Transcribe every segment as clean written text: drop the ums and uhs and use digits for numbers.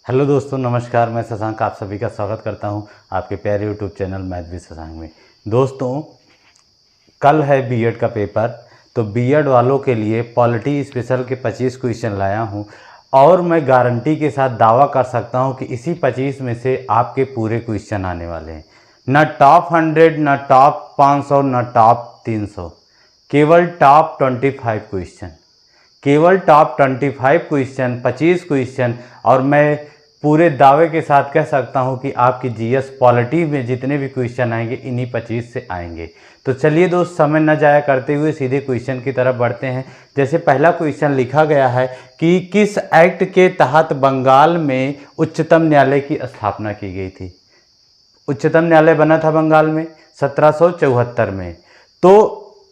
Hello दोस्तों, नमस्कार। मैं शशांक आप सभी का स्वागत करता हूं आपके प्यारे YouTube channel math with Shashank में। दोस्तों, कल है बीएड का पेपर, तो बीएड वालों के लिए पॉलिटी स्पेशल के 25 क्वेश्चन लाया हूं और मैं गारंटी के साथ दावा कर सकता हूं कि इसी 25 में से आपके पूरे क्वेश्चन आने वाले हैं। न टॉप 100, न टॉप 500, न टॉप 300, केवल टॉप 25 क्वेश्चन, केवल टॉप 25 क्वेश्चन, 25 क्वेश्चन। और मैं पूरे दावे के साथ कह सकता हूं कि आपकी जीएस पॉलिटी में जितने भी क्वेश्चन आएंगे इन्हीं 25 से आएंगे। तो चलिए दोस्त, समय न जाया करते हुए सीधे क्वेश्चन की तरफ बढ़ते हैं। जैसे पहला क्वेश्चन लिखा गया है कि किस एक्ट के तहत बंगाल में उच्चतम न्यायालय की स्थापना की गई थी। उच्चतम न्यायालय बना था बंगाल में 1774 में। तो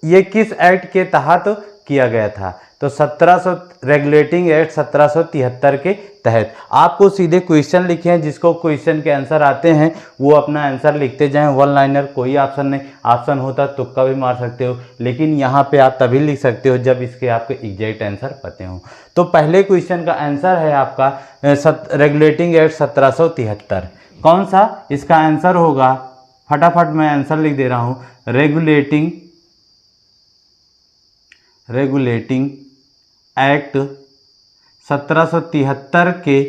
ये किस एक्ट के तहत किया गया था? तो 1700 रेगुलेटिंग एक्ट 1773 के तहत। आपको सीधे क्वेश्चन लिखे हैं, जिसको क्वेश्चन के आंसर आते हैं वो अपना आंसर लिखते जाएं। वन लाइनर, कोई ऑप्शन नहीं। ऑप्शन होता तुक्का भी मार सकते हो, लेकिन यहाँ पे आप तभी लिख सकते हो जब इसके आपके एग्जैक्ट आंसर पते हों। तो पहले क्वेश्चन का आंसर है आपका रेगुलेटिंग एक्ट 1773। कौन सा इसका आंसर होगा? फटाफट मैं आंसर लिख दे रहा हूँ। रेगुलेटिंग एक्ट 1773 के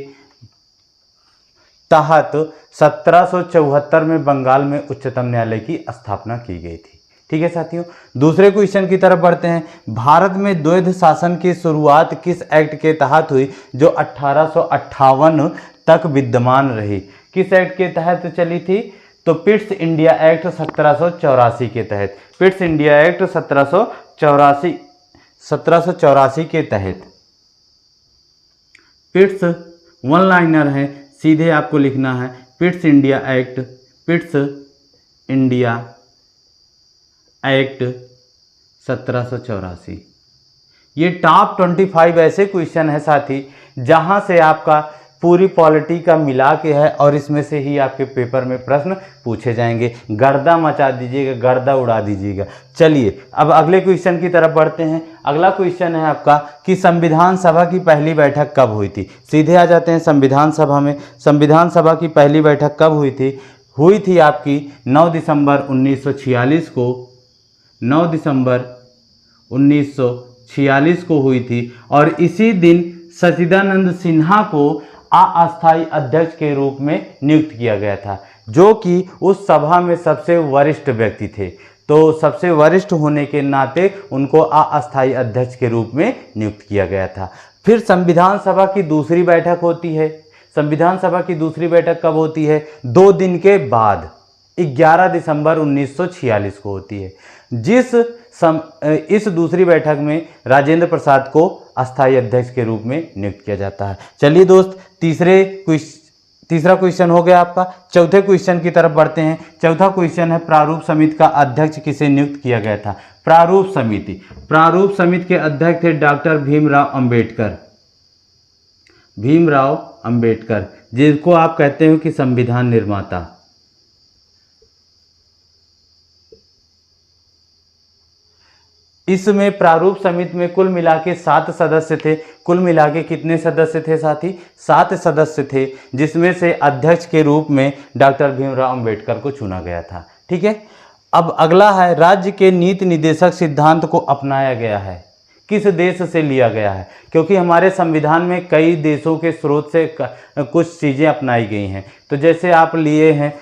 तहत 1774 में बंगाल में उच्चतम न्यायालय की स्थापना की गई थी। ठीक है साथियों, दूसरे क्वेश्चन की तरफ बढ़ते हैं। भारत में द्वैध शासन की शुरुआत किस एक्ट के तहत हुई जो 1858 तक विद्यमान रही? किस एक्ट के तहत चली थी? तो पिट्स इंडिया एक्ट 1784 के तहत। पिट्स इंडिया एक्ट 1784 के तहत। पिट्स वन लाइनर है, सीधे आपको लिखना है Pitt's India act, Pitt's India act 1784। ये टॉप 25 ऐसे क्वेश्चन है साथी जहां से आपका पूरी पॉलिटी का मिला के है और इसमें से ही आपके पेपर में प्रश्न पूछे जाएंगे। गर्दा मचा दीजिएगा, गर्दा उड़ा दीजिएगा। चलिए अब अगले क्वेश्चन की तरफ बढ़ते हैं। अगला क्वेश्चन है आपका कि संविधान सभा की पहली बैठक कब हुई थी? सीधे आ जाते हैं संविधान सभा में। संविधान सभा की पहली बैठक कब हुई थी? हुई थी आपकी 9 दिसंबर 1946 को। 9 दिसंबर 1946 को हुई थी और इसी दिन सच्चिदानंद सिन्हा को अस्थायी अध्यक्ष के रूप में नियुक्त किया गया था, जो कि उस सभा में सबसे वरिष्ठ व्यक्ति थे। तो सबसे वरिष्ठ होने के नाते उनको अस्थायी अध्यक्ष के रूप में नियुक्त किया गया था। फिर संविधान सभा की दूसरी बैठक होती है। संविधान सभा की दूसरी बैठक कब होती है? 2 दिन के बाद 11 दिसंबर 1946 को होती है। इस दूसरी बैठक में राजेंद्र प्रसाद को अस्थायी अध्यक्ष के रूप में नियुक्त किया जाता है। चलिए दोस्त, तीसरा क्वेश्चन हो गया आपका। चौथे क्वेश्चन की तरफ बढ़ते हैं। चौथा क्वेश्चन है प्रारूप समिति का अध्यक्ष किसे नियुक्त किया गया था? प्रारूप समिति के अध्यक्ष थे डॉक्टर भीमराव अंबेडकर, जिनको आप कहते हो कि संविधान निर्माता। इसमें प्रारूप समिति में कुल मिला के 7 सदस्य थे। कुल मिला के कितने सदस्य थे साथी? 7 सदस्य थे, जिसमें से अध्यक्ष के रूप में डॉक्टर भीमराव अंबेडकर को चुना गया था। ठीक है, अब अगला है राज्य के नीति निदेशक सिद्धांत को अपनाया गया है। किस देश से लिया गया है? क्योंकि हमारे संविधान में कई देशों के स्रोत से कुछ चीज़ें अपनाई गई हैं। तो जैसे आप लिए हैं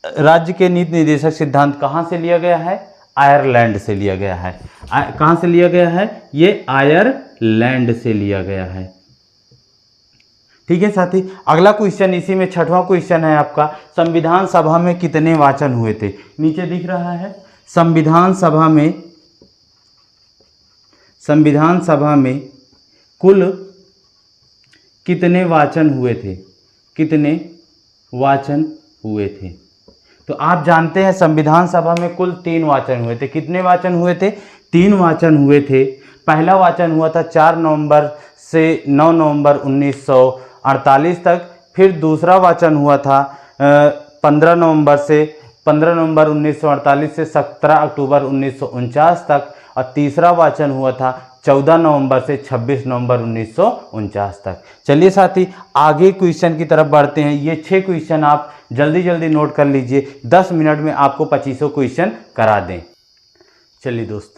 राज्य के नीति निदेशक सिद्धांत कहाँ से लिया गया है? आयरलैंड से लिया गया है। कहाँ से लिया गया है? ये आयरलैंड से लिया गया है। ठीक है साथी, अगला क्वेश्चन इसी में छठवां क्वेश्चन है आपका। संविधान सभा में कितने वाचन हुए थे? नीचे दिख रहा है संविधान सभा में कुल कितने वाचन हुए थे? कितने वाचन हुए थे? तो आप जानते हैं संविधान सभा में कुल 3 वाचन हुए थे। कितने वाचन हुए थे? 3 वाचन हुए थे। पहला वाचन हुआ था 4 नवंबर से 9 नवंबर 1948 तक। फिर दूसरा वाचन हुआ था 15 नवंबर से 15 नवंबर 1948 से 17 अक्टूबर 1949 तक, और तीसरा वाचन हुआ था 14 नवंबर से 26 नवंबर 1949 तक। चलिए साथी आगे क्वेश्चन की तरफ बढ़ते हैं। ये 6 क्वेश्चन आप जल्दी जल्दी नोट कर लीजिए, 10 मिनट में आपको 25 क्वेश्चन करा दें। चलिए दोस्त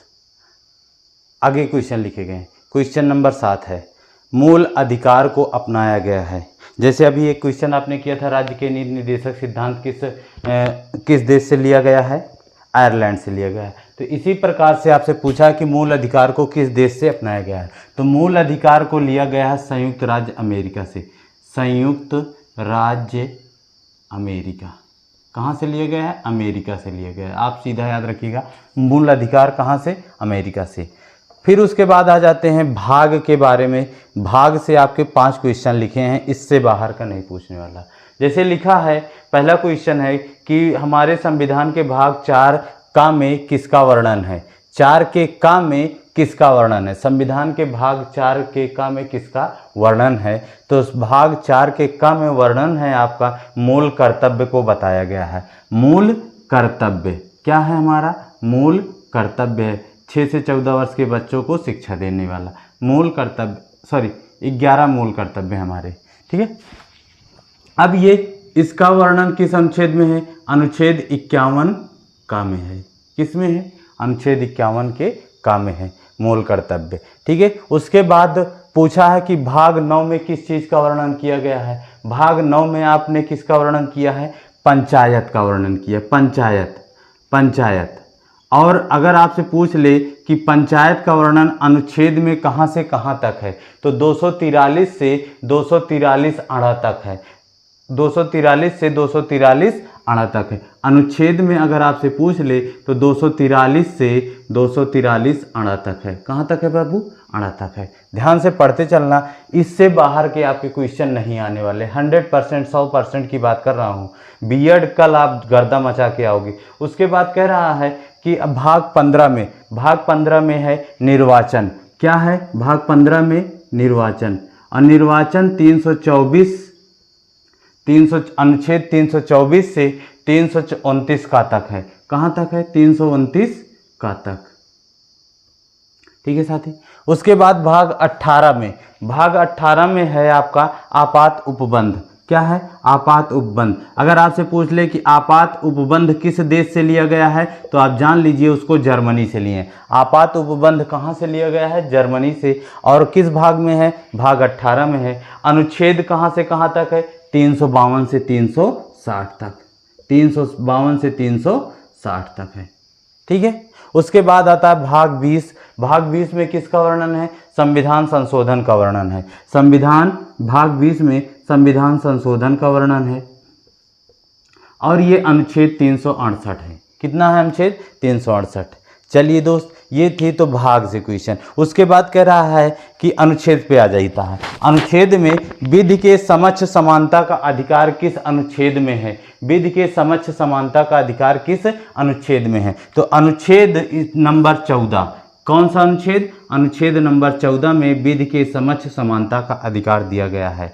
आगे क्वेश्चन लिखे गए। क्वेश्चन नंबर 7 है, मूल अधिकार को अपनाया गया है। जैसे अभी एक क्वेश्चन आपने किया था, राज्य के नीति निर्देशक सिद्धांत किस देश से लिया गया है? आयरलैंड से लिया गया है। तो इसी प्रकार से आपसे पूछा कि मूल अधिकार को किस देश से अपनाया गया है? तो मूल अधिकार को लिया गया है संयुक्त राज्य अमेरिका से। संयुक्त राज्य अमेरिका कहाँ से लिया गया है? अमेरिका से लिया गया है। आप सीधा याद रखिएगा, मूल अधिकार कहाँ से? अमेरिका से। फिर उसके बाद आ जाते हैं भाग के बारे में। भाग से आपके 5 क्वेश्चन लिखे हैं, इससे बाहर का नहीं पूछने वाला। जैसे लिखा है, पहला क्वेश्चन है कि हमारे संविधान के भाग 4 का में किसका वर्णन है? 4 के का में किसका वर्णन है? संविधान के भाग 4 के का में किसका वर्णन है? तो उस भाग 4 के का में वर्णन है आपका मूल कर्तव्य को बताया गया है। मूल कर्तव्य क्या है? हमारा मूल कर्तव्य है 6 से 14 वर्ष के बच्चों को शिक्षा देने वाला मूल कर्तव्य, 11 मूल कर्तव्य हमारे, ठीक है। अब ये इसका वर्णन किस अनुच्छेद में है? अनुच्छेद 51 का में है। किस में है? अनुच्छेद 51 के का में है मूल कर्तव्य, ठीक है। उसके बाद पूछा है कि भाग 9 में किस चीज़ का वर्णन किया गया है? भाग 9 में आपने किसका वर्णन किया है? पंचायत का वर्णन किया। पंचायत। और अगर आपसे पूछ ले कि पंचायत का वर्णन अनुच्छेद में कहाँ से कहाँ तक है, तो 243 से 243 अड़ा तक है। 243 से 243 अड़ा तक है। अनुच्छेद में अगर आपसे पूछ ले तो 243 से 243 अड़ा तक है। कहाँ तक है बाबू? अड़ा तक है। ध्यान से पढ़ते चलना, इससे बाहर के आपके क्वेश्चन नहीं आने वाले। 100% 100% की बात कर रहा हूँ। बीएड कल आप गर्दा मचा के आओगे। उसके बाद कह रहा है कि भाग 15 में है निर्वाचन। क्या है? भाग 15 में निर्वाचन। और निर्वाचन 324 अनुच्छेद 324 से 329 का तक है। कहाँ तक है? 329 का तक, ठीक है साथी। उसके बाद भाग 18 में है आपका आपात उपबंध। क्या है? आपात उपबंध। अगर आपसे पूछ ले कि आपात उपबंध किस देश से लिया गया है, तो आप जान लीजिए उसको जर्मनी से लिए। आपात उपबंध कहाँ से लिया गया है? जर्मनी से। और किस भाग में है? भाग 18 में है। अनुच्छेद कहाँ से कहाँ तक है? 352 से 360 तक। 352 से 360 तक है, ठीक है। उसके बाद आता है भाग 20। भाग 20 में किसका वर्णन है? संविधान संशोधन का वर्णन है। भाग 20 में संविधान संशोधन का वर्णन है। और ये अनुच्छेद 368 है। कितना है अनुच्छेद? 368। चलिए दोस्त, ये थी तो भाग से क्वेश्चन। उसके बाद कह रहा है कि अनुच्छेद पे आ जाता है। अनुच्छेद में विधि के समक्ष समानता का अधिकार किस अनुच्छेद में है? विधि के समक्ष समानता का अधिकार किस अनुच्छेद में है? तो अनुच्छेद नंबर 14। कौन सा अनुच्छेद? अनुच्छेद नंबर 14 में विधि के समक्ष समानता का अधिकार दिया गया है।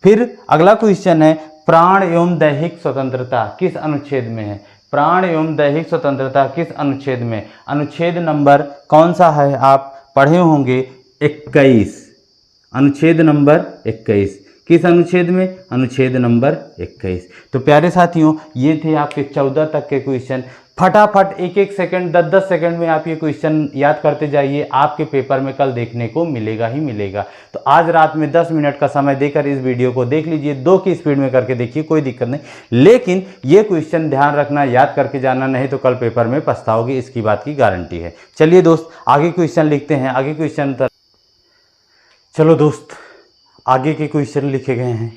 फिर अगला क्वेश्चन है, प्राण एवं दैहिक स्वतंत्रता किस अनुच्छेद में है? प्राण एवं दैहिक स्वतंत्रता किस अनुच्छेद में? अनुच्छेद नंबर कौन सा है? आप पढ़े होंगे 21। अनुच्छेद नंबर 21। किस अनुच्छेद में? अनुच्छेद नंबर 21। तो प्यारे साथियों, ये थे आपके 14 तक के क्वेश्चन। फटाफट 1-1 सेकंड 10-10 सेकंड में आप ये क्वेश्चन याद करते जाइए। आपके पेपर में कल देखने को मिलेगा ही मिलेगा। तो आज रात में 10 मिनट का समय देकर इस वीडियो को देख लीजिए। 2 की स्पीड में करके देखिए, कोई दिक्कत नहीं। लेकिन ये क्वेश्चन ध्यान रखना, याद करके जाना, नहीं तो कल पेपर में पछताओगे, इसकी बात की गारंटी है। चलिए दोस्त, आगे क्वेश्चन लिखते हैं। आगे क्वेश्चन चलो दोस्त, आगे के क्वेश्चन लिखे गए हैं।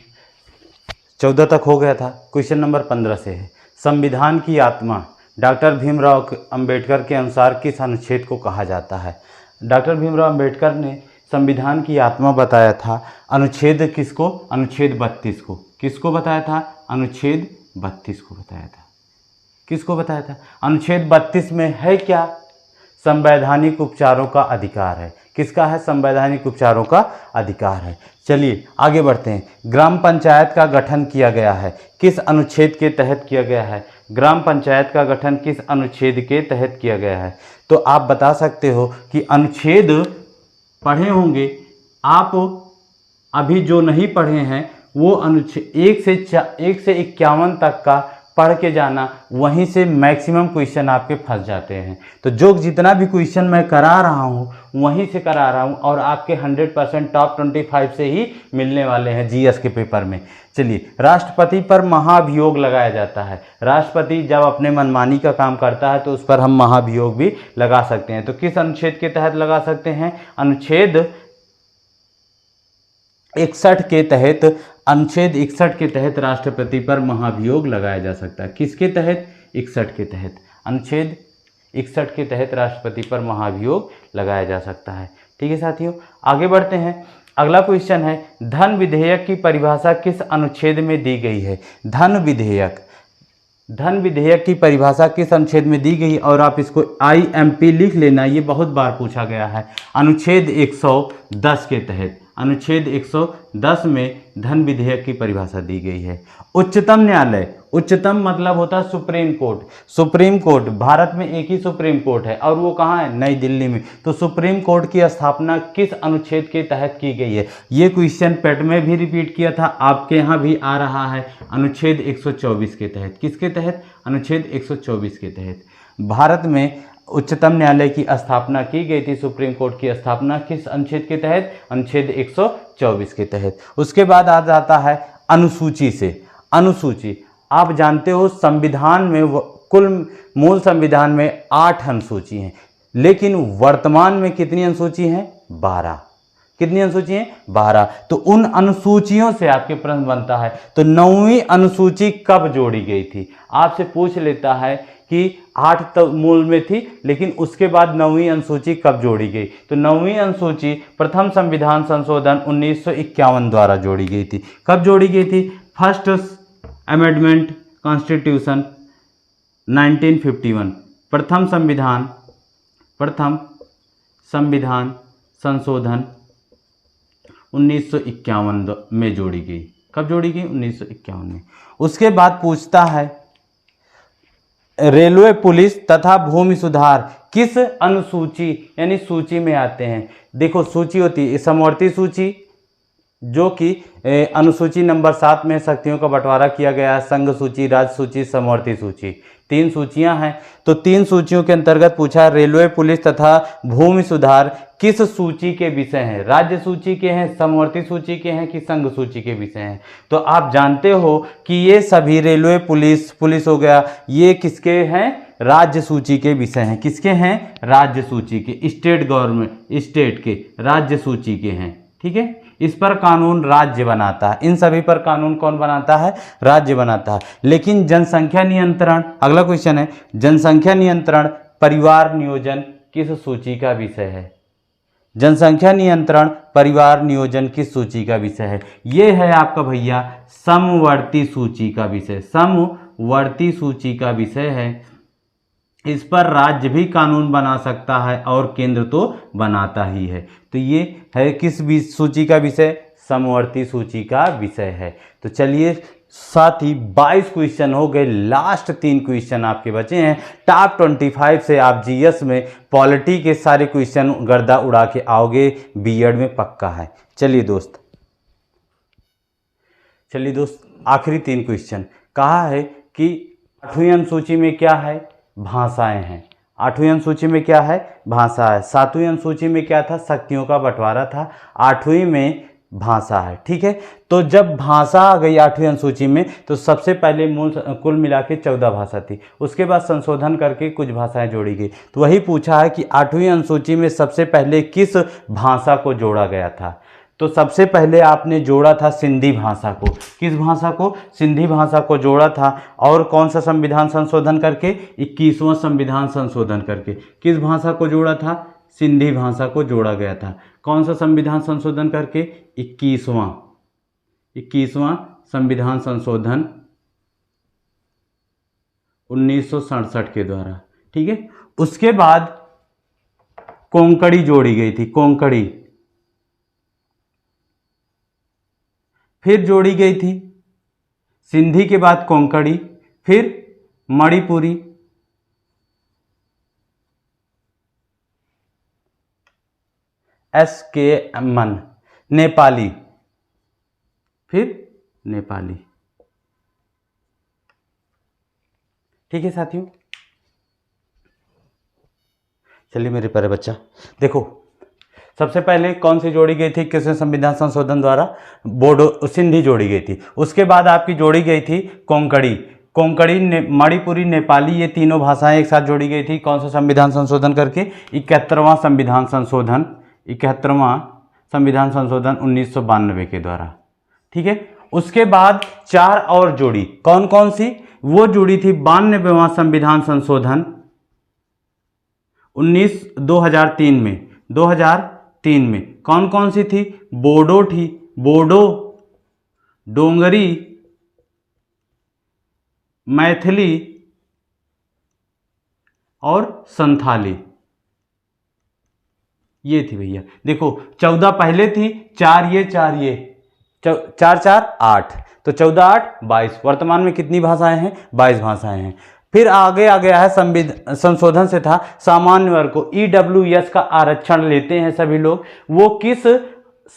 14 तक हो गया था। क्वेश्चन नंबर 15 से है, संविधान की आत्मा डॉक्टर भीमराव अंबेडकर के अनुसार किस अनुच्छेद को कहा जाता है? डॉक्टर भीमराव अंबेडकर ने संविधान की आत्मा बताया था अनुच्छेद किसको? अनुच्छेद 32 को। किसको बताया था? अनुच्छेद 32 को बताया था। किसको बताया था? अनुच्छेद 32 में है क्या? संवैधानिक उपचारों का अधिकार है। किसका है? संवैधानिक उपचारों का अधिकार है। चलिए आगे बढ़ते हैं। ग्राम पंचायत का गठन किया गया है, किस अनुच्छेद के तहत किया गया है? ग्राम पंचायत का गठन किस अनुच्छेद के तहत किया गया है? तो आप बता सकते हो कि अनुच्छेद पढ़े होंगे आप, अभी जो नहीं पढ़े हैं वो अनुच्छेद 1 से 51 तक का पढ़ के जाना, वहीं से मैक्सिमम क्वेश्चन आपके फंस जाते हैं। तो जो जितना भी क्वेश्चन मैं करा रहा हूँ वहीं से करा रहा हूँ और आपके 100% टॉप 25 से ही मिलने वाले हैं जीएस के पेपर में। चलिए, राष्ट्रपति पर महाभियोग लगाया जाता है। राष्ट्रपति जब अपने मनमानी का काम करता है तो उस पर हम महाभियोग भी लगा सकते हैं। तो किस अनुच्छेद के तहत लगा सकते हैं? अनुच्छेद 61 के तहत, अनुच्छेद 61 के तहत राष्ट्रपति पर महाभियोग लगाया जा सकता है। किसके तहत? 61 के तहत, अनुच्छेद 61 के तहत राष्ट्रपति पर महाभियोग लगाया जा सकता है। ठीक है साथियों, आगे बढ़ते हैं। अगला क्वेश्चन है, धन विधेयक की परिभाषा किस अनुच्छेद में दी गई है? धन विधेयक की परिभाषा किस अनुच्छेद में दी गई? और आप इसको IMP लिख लेना, ये बहुत बार पूछा गया है। अनुच्छेद 110 के तहत, अनुच्छेद 110 में धन विधेयक की परिभाषा दी गई है। उच्चतम न्यायालय, उच्चतम मतलब होता है supreme court. Supreme court, Bharat में एक ही सुप्रीम कोर्ट है और वो कहाँ है? नई दिल्ली में। तो सुप्रीम कोर्ट की स्थापना किस अनुच्छेद के तहत की गई है? ये क्वेश्चन पेट में भी रिपीट किया था, आपके यहाँ भी आ रहा है। अनुच्छेद 124 के तहत। किसके तहत? अनुच्छेद 124 के तहत भारत में उच्चतम न्यायालय की स्थापना की गई थी। सुप्रीम कोर्ट की स्थापना किस अनुच्छेद के तहत? अनुच्छेद 124 के तहत। उसके बाद आ जाता है अनुसूची से। अनुसूची, आप जानते हो संविधान में कुल मूल संविधान में 8 अनुसूची हैं, लेकिन वर्तमान में कितनी अनुसूची हैं? 12। कितनी अनुसूची हैं? 12। तो उन अनुसूचियों से आपके प्रश्न बनता है, तो 9वीं अनुसूची कब जोड़ी गई थी? आपसे पूछ लेता है कि 8 तो मूल में थी, लेकिन उसके बाद 9वीं अनुसूची कब जोड़ी गई? तो 9वीं अनुसूची प्रथम संविधान संशोधन 1951 द्वारा जोड़ी गई थी। कब जोड़ी गई थी? फर्स्ट अमेंडमेंट कॉन्स्टिट्यूशन 1951, प्रथम संविधान संशोधन 1951 में जोड़ी गई। कब जोड़ी गई? 1951 में। उसके बाद पूछता है, रेलवे पुलिस तथा भूमि सुधार किस अनुसूची यानी सूची में आते हैं? देखो, सूची होती है समवर्ती सूची, जो कि अनुसूची नंबर 7 में शक्तियों का बंटवारा किया गया है। संघ सूची, राज्य सूची, समवर्ती सूची, 3 सूचियां हैं। तो 3 सूचियों के अंतर्गत पूछा, रेलवे पुलिस तथा भूमि सुधार किस सूची के विषय हैं? राज्य सूची के हैं, समवर्ती सूची के हैं कि संघ सूची के विषय हैं? तो आप जानते हो कि ये सभी रेलवे पुलिस हो गया, ये किसके हैं? राज्य सूची के विषय हैं। किसके हैं? राज्य सूची के, स्टेट गवर्नमेंट, स्टेट के राज्य सूची के हैं। ठीक है, इस पर कानून राज्य बनाता है। इन सभी पर कानून कौन बनाता है? राज्य बनाता है। लेकिन जनसंख्या नियंत्रण, अगला क्वेश्चन है, जनसंख्या नियंत्रण परिवार नियोजन किस सूची का विषय है? जनसंख्या नियंत्रण परिवार नियोजन किस सूची का विषय है? ये है आपका भैया समवर्ती सूची का विषय। समवर्ती सूची का विषय है। इस पर राज्य भी कानून बना सकता है और केंद्र तो बनाता ही है। तो ये है किस सूची का विषय? समवर्ती सूची का विषय है। तो चलिए साथ ही 22 क्वेश्चन हो गए, लास्ट 3 क्वेश्चन आपके बचे हैं। टॉप 25 से आप जीएस में पॉलिटी के सारे क्वेश्चन गर्दा उड़ा के आओगे, बीएड में पक्का है। चलिए दोस्त, आखिरी 3 क्वेश्चन। कहा है कि 8वीं अनुसूची में क्या है? भाषाएं हैं। 8वीं अनुसूची में क्या है? भाषा है। 7वीं अनुसूची में क्या था? शक्तियों का बंटवारा था। 8वीं में भाषा है। ठीक है, तो जब भाषा आ गई 8वीं अनुसूची में, तो सबसे पहले कुल मिला के 14 भाषा थी। उसके बाद संशोधन करके कुछ भाषाएं जोड़ी गई। तो वही पूछा है कि 8वीं अनुसूची में सबसे पहले किस भाषा को जोड़ा गया था? तो सबसे पहले आपने जोड़ा था सिंधी भाषा को। किस भाषा को? सिंधी भाषा को जोड़ा था। और कौन सा संविधान संशोधन करके? 21वां संविधान संशोधन करके। किस भाषा को जोड़ा था? सिंधी भाषा को जोड़ा गया था। कौन सा संविधान संशोधन करके? 21वां संविधान संशोधन 1967 के द्वारा। ठीक है, उसके बाद कोंकणी जोड़ी गई थी। कोंकणी फिर जोड़ी गई थी। सिंधी के बाद कोंकणी, फिर मणिपुरी, SKMN नेपाली, फिर नेपाली। ठीक है साथियों, चलिए मेरे प्यारे बच्चा देखो, सबसे पहले कौन सी जोड़ी गई थी किस संविधान संशोधन द्वारा? बोडो सिंधी जोड़ी गई थी। उसके बाद आपकी जोड़ी गई थी कोंकणी, मणिपुरी, नेपाली, ये तीनों भाषाएं एक साथ जोड़ी गई थी। कौन सा संविधान संशोधन करके? 71वां संविधान संशोधन, 71वां संविधान संशोधन 1992 के द्वारा। ठीक है, उसके बाद 4 और जोड़ी, कौन कौन सी? वो जोड़ी थी 92वां संविधान संशोधन 2003 में। 2003 में कौन कौन सी थी? बोडो थी, बोडो, डोंगरी, मैथिली और संथाली, ये थी भैया। देखो 14 पहले थी, 4 ये 4 4 8, तो 14 8 22। वर्तमान में कितनी भाषाएं हैं? 22 भाषाएं हैं। फिर आगे आ गया है संशोधन से था सामान्य वर्ग को EWS का आरक्षण लेते हैं सभी लोग। वो किस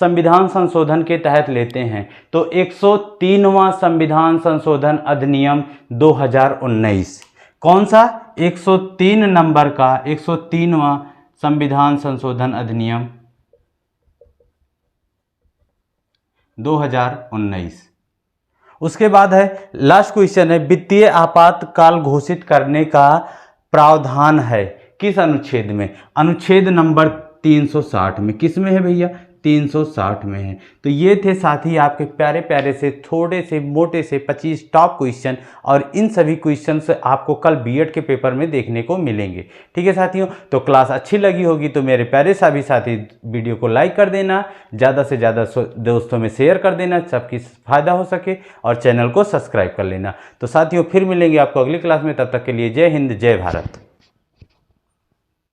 संविधान संशोधन के तहत लेते हैं? तो 103वां संविधान संशोधन अधिनियम 2019। कौन सा? 103 नंबर का 103वां संविधान संशोधन अधिनियम 2019। उसके बाद है लास्ट क्वेश्चन है, वित्तीय आपातकाल घोषित करने का प्रावधान है किस अनुच्छेद में? अनुच्छेद नंबर 360 में। किस में है भैया? 360 में है। तो ये थे साथी आपके प्यारे प्यारे से थोड़े से मोटे से 25 टॉप क्वेश्चन, और इन सभी क्वेश्चन से आपको कल बीएड के पेपर में देखने को मिलेंगे। ठीक है साथियों, तो क्लास अच्छी लगी होगी तो मेरे प्यारे सभी साथी वीडियो को लाइक कर देना, ज़्यादा से ज़्यादा दोस्तों में शेयर कर देना, सबकी फ़ायदा हो सके, और चैनल को सब्सक्राइब कर लेना। तो साथियों फिर मिलेंगे आपको अगली क्लास में, तब तक के लिए जय हिंद जय भारत।